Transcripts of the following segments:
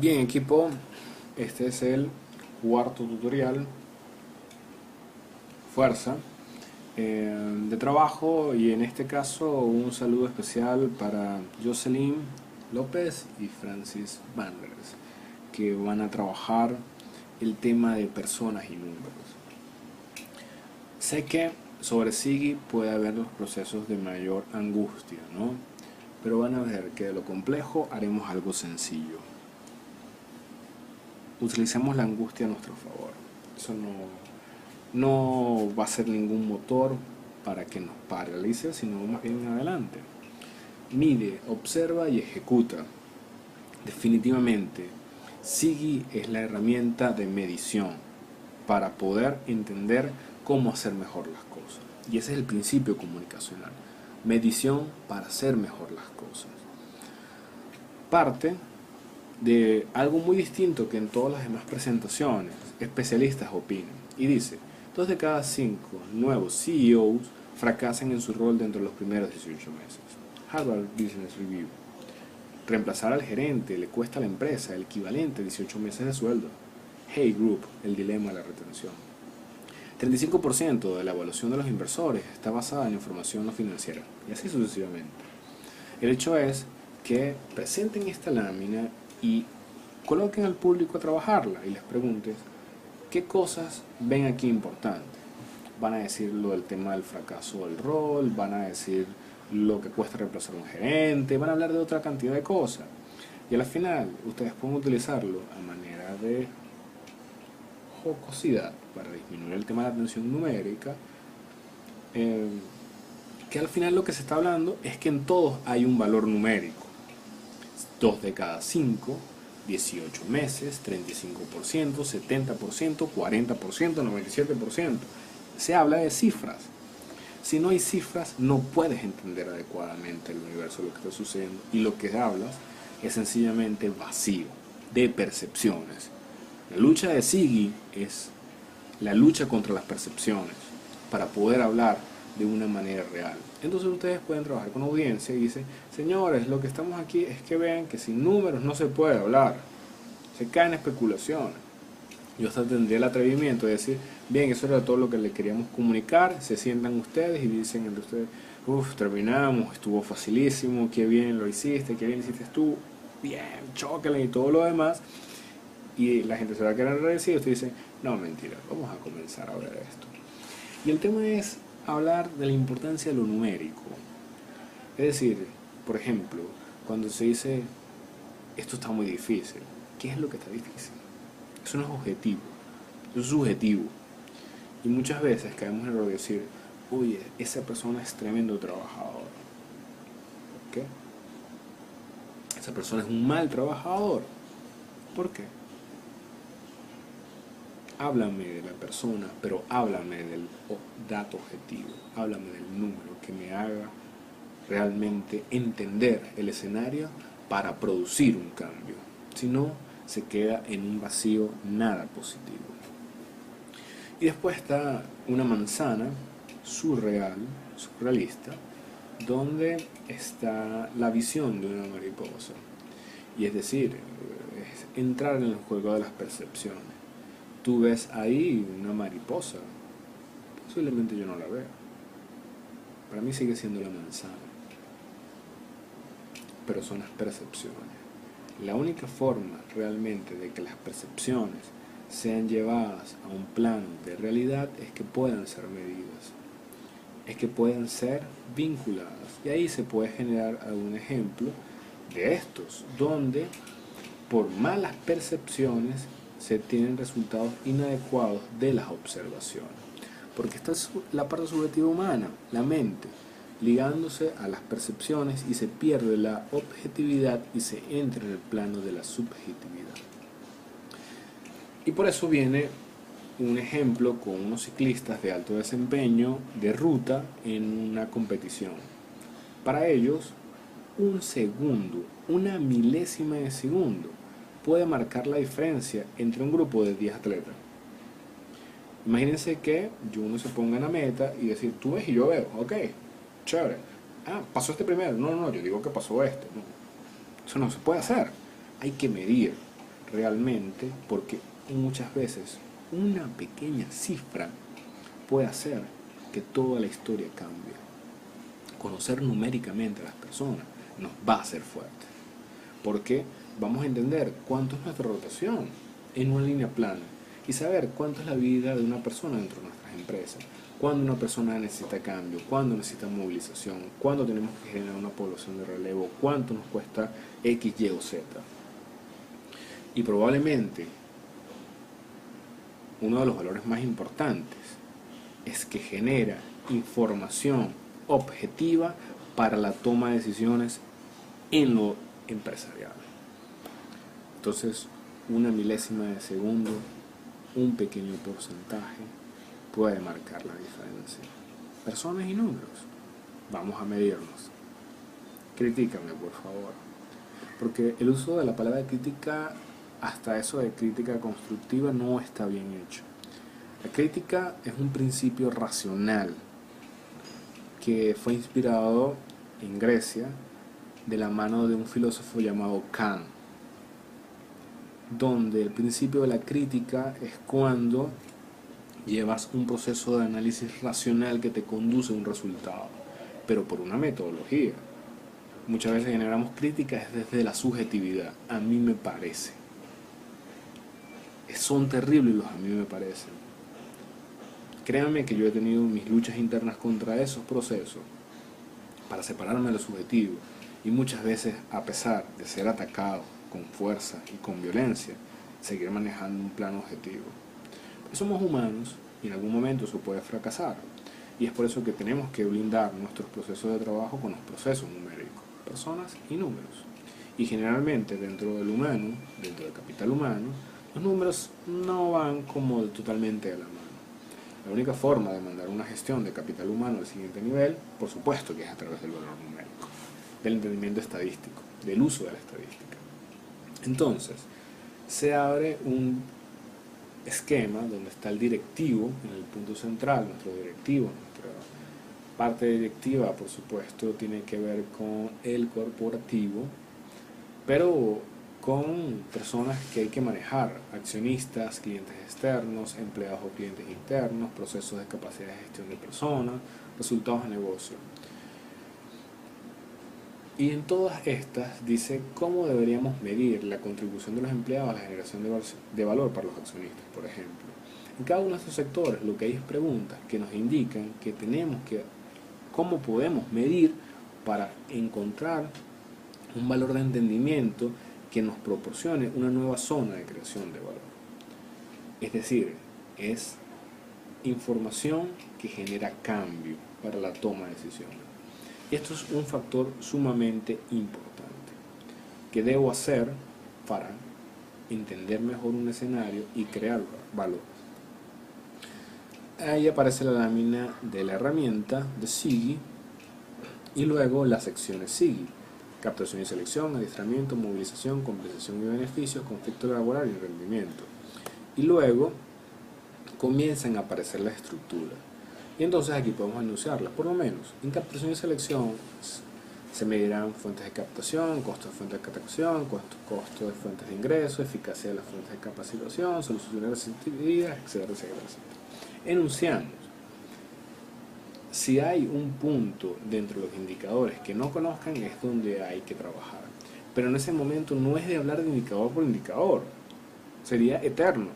Bien, equipo, este es el cuarto tutorial, fuerza, de trabajo, y en este caso un saludo especial para Jocelyn López y Francis Vanders, que van a trabajar el tema de personas y números. Sé que sobre Sigi puede haber los procesos de mayor angustia, ¿no? Pero van a ver que de lo complejo haremos algo sencillo. Utilicemos la angustia a nuestro favor. Eso no va a ser ningún motor para que nos paralice, sino más bien adelante. Mide, observa y ejecuta. Definitivamente, Sigi es la herramienta de medición para poder entender cómo hacer mejor las cosas. Y ese es el principio comunicacional. Medición para hacer mejor las cosas. Parte de algo muy distinto que en todas las demás presentaciones, especialistas opinan. Y dice, 2 de cada 5 nuevos CEOs fracasan en su rol dentro de los primeros 18 meses. Harvard Business Review. Reemplazar al gerente le cuesta a la empresa el equivalente a 18 meses de sueldo. Hey Group, el dilema de la retención. 35% de la evaluación de los inversores está basada en información no financiera, y así sucesivamente. El hecho es que presenten esta lámina y coloquen al público a trabajarla y les preguntes qué cosas ven aquí importantes. Van a decir lo del tema del fracaso del rol, van a decir lo que cuesta reemplazar a un gerente, van a hablar de otra cantidad de cosas. Y al final ustedes pueden utilizarlo a manera de jocosidad para disminuir el tema de la atención numérica, que al final lo que se está hablando es que en todos hay un valor numérico. 2 de cada 5, 18 meses, 35%, 70%, 40%, 97%. Se habla de cifras. Si no hay cifras, no puedes entender adecuadamente el universo, lo que está sucediendo. Y lo que hablas es sencillamente vacío, de percepciones. La lucha de Sigi es la lucha contra las percepciones, para poder hablar de una manera real. Entonces ustedes pueden trabajar con audiencia y dicen, señores, lo que estamos aquí es que vean que sin números no se puede hablar, se caen especulaciones. Yo hasta tendría el atrevimiento de decir, bien, eso era todo lo que le queríamos comunicar, se sientan ustedes y dicen entre ustedes, uff, terminamos, estuvo facilísimo, qué bien lo hiciste, qué bien lo hiciste tú, bien, chócale y todo lo demás. Y la gente se va a quedar agradecida y usted dice, no, mentira, vamos a comenzar a ver esto. Y el tema es hablar de la importancia de lo numérico. Es decir, por ejemplo, cuando se dice, esto está muy difícil, ¿qué es lo que está difícil? Eso no es objetivo, eso es subjetivo. Y muchas veces caemos en el error de decir, oye, esa persona es tremendo trabajador. ¿Por qué? Esa persona es un mal trabajador. ¿Por qué? Háblame de la persona, pero háblame del dato objetivo, háblame del número que me haga realmente entender el escenario para producir un cambio. Si no, se queda en un vacío nada positivo. Y después está una manzana surrealista, donde está la visión de una mariposa. Y es decir, es entrar en el juego de las percepciones. Tú ves ahí una mariposa, posiblemente yo no la vea. Para mí sigue siendo la manzana, pero son las percepciones. La única forma realmente de que las percepciones sean llevadas a un plano de realidad es que puedan ser medidas, es que puedan ser vinculadas. Y ahí se puede generar algún ejemplo de estos, donde por malas percepciones se tienen resultados inadecuados de las observaciones. Porque esta es la parte subjetiva humana, la mente, ligándose a las percepciones, y se pierde la objetividad y se entra en el plano de la subjetividad. Y por eso viene un ejemplo con unos ciclistas de alto desempeño de ruta en una competición. Para ellos, un segundo, una milésima de segundo, puede marcar la diferencia entre un grupo de 10 atletas. Imagínense que uno se ponga en la meta y decir, tú ves y yo veo, ok, chévere. Ah, pasó este primero. No, yo digo que pasó este. No, eso no se puede hacer. Hay que medir. realmente, porque muchas veces una pequeña cifra puede hacer que toda la historia cambie. Conocer numéricamente a las personas nos va a hacer fuertes, porque vamos a entender cuánto es nuestra rotación en una línea plana y saber cuánto es la vida de una persona dentro de nuestras empresas, cuándo una persona necesita cambio, cuándo necesita movilización, cuándo tenemos que generar una población de relevo, cuánto nos cuesta X, Y o Z. Y probablemente uno de los valores más importantes es que genera información objetiva para la toma de decisiones en lo empresarial. Entonces, una milésima de segundo, un pequeño porcentaje puede marcar la diferencia. Personas y números. Vamos a medirnos. Critícame, por favor. Porque el uso de la palabra crítica, hasta eso de crítica constructiva, no está bien hecho. La crítica es un principio racional que fue inspirado en Grecia de la mano de un filósofo llamado Kant, donde el principio de la crítica es cuando llevas un proceso de análisis racional que te conduce a un resultado, pero por una metodología. Muchas veces generamos críticas desde la subjetividad. A mí me parece. Son terribles los a mí me parecen. Créanme que yo he tenido mis luchas internas contra esos procesos para separarme de lo subjetivo, y muchas veces, a pesar de ser atacado con fuerza y con violencia, seguir manejando un plano objetivo. Pero somos humanos y en algún momento eso puede fracasar, y es por eso que tenemos que blindar nuestros procesos de trabajo con los procesos numéricos, personas y números. Y generalmente dentro del humano, dentro del capital humano, los números no van como totalmente de la mano. La única forma de mandar una gestión de capital humano al siguiente nivel, por supuesto que es a través del valor numérico, del entendimiento estadístico, del uso de la estadística. Entonces, se abre un esquema donde está el directivo en el punto central, nuestro directivo, nuestra parte directiva, por supuesto, tiene que ver con el corporativo, pero con personas que hay que manejar, accionistas, clientes externos, empleados o clientes internos, procesos de capacidad de gestión de personas, resultados de negocio. Y en todas estas dice cómo deberíamos medir la contribución de los empleados a la generación de valor para los accionistas, por ejemplo. En cada uno de estos sectores lo que hay es preguntas que nos indican que tenemos que, cómo podemos medir para encontrar un valor de entendimiento que nos proporcione una nueva zona de creación de valor. Es decir, es información que genera cambio para la toma de decisiones. Y esto es un factor sumamente importante que debo hacer para entender mejor un escenario y crear valor. Ahí aparece la lámina de la herramienta de SIGI y luego las secciones SIGI: captación y selección, adiestramiento, movilización, compensación y beneficios, conflicto laboral y rendimiento. Y luego comienzan a aparecer las estructuras. Y entonces aquí podemos anunciarlas, por lo menos. En captación y selección se medirán fuentes de captación, costo de fuentes de captación, costo de fuentes de ingreso, eficacia de las fuentes de capacitación, soluciones de receptividad, etcétera, etcétera, etcétera. Enunciamos. Si hay un punto dentro de los indicadores que no conozcan, es donde hay que trabajar. Pero en ese momento no es de hablar de indicador por indicador, sería eterno,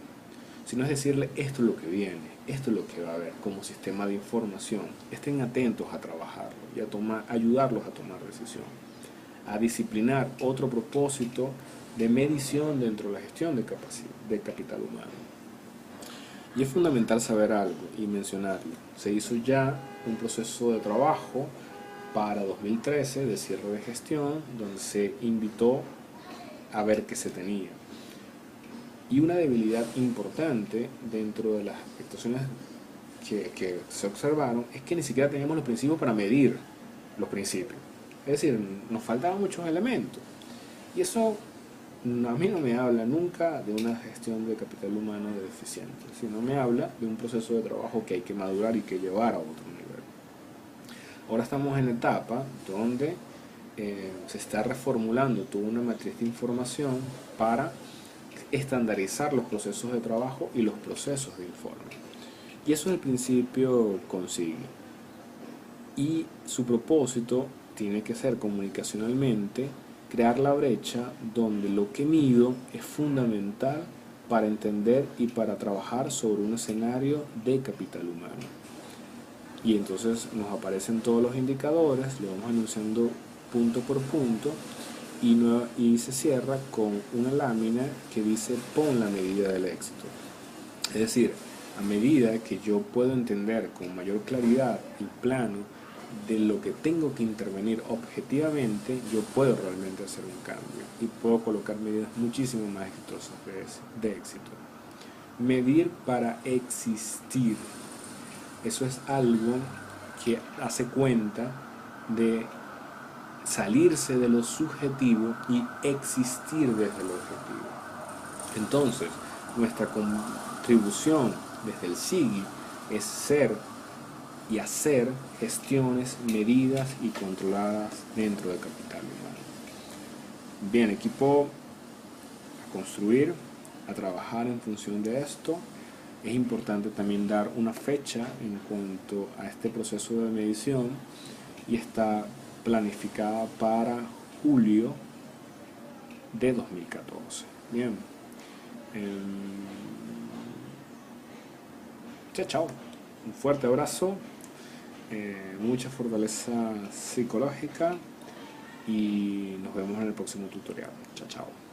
sino es decirle esto es lo que viene, esto es lo que va a haber como sistema de información. Estén atentos a trabajarlo y a ayudarlos a tomar decisión, a disciplinar otro propósito de medición dentro de la gestión de capital humano. Y es fundamental saber algo y mencionarlo. Se hizo ya un proceso de trabajo para 2013 de cierre de gestión, donde se invitó a ver qué se tenía. Y una debilidad importante dentro de las actuaciones que se observaron es que ni siquiera teníamos los principios para medir los principios. Es decir, nos faltaban muchos elementos. Y eso a mí no me habla nunca de una gestión de capital humano deficiente, sino me habla de un proceso de trabajo que hay que madurar y que llevar a otro nivel. Ahora estamos en la etapa donde se está reformulando toda una matriz de información para estandarizar los procesos de trabajo y los procesos de informe. Y eso es el principio consigne. Y su propósito tiene que ser comunicacionalmente crear la brecha donde lo que mido es fundamental para entender y para trabajar sobre un escenario de capital humano. Y entonces nos aparecen todos los indicadores, lo vamos anunciando punto por punto y se cierra con una lámina que dice pon la medida del éxito. Es decir, a medida que yo puedo entender con mayor claridad el plano de lo que tengo que intervenir objetivamente, yo puedo realmente hacer un cambio y puedo colocar medidas muchísimo más exitosas de éxito. Medir para existir. Eso es algo que hace cuenta de salirse de lo subjetivo y existir desde lo objetivo. Entonces, nuestra contribución desde el SIGI es ser y hacer gestiones medidas y controladas dentro de capital humano. Bien, equipo a construir, a trabajar en función de esto. Es importante también dar una fecha en cuanto a este proceso de medición y está planificada para julio de 2014. Bien. Chao. Un fuerte abrazo, mucha fortaleza psicológica y nos vemos en el próximo tutorial. Chao.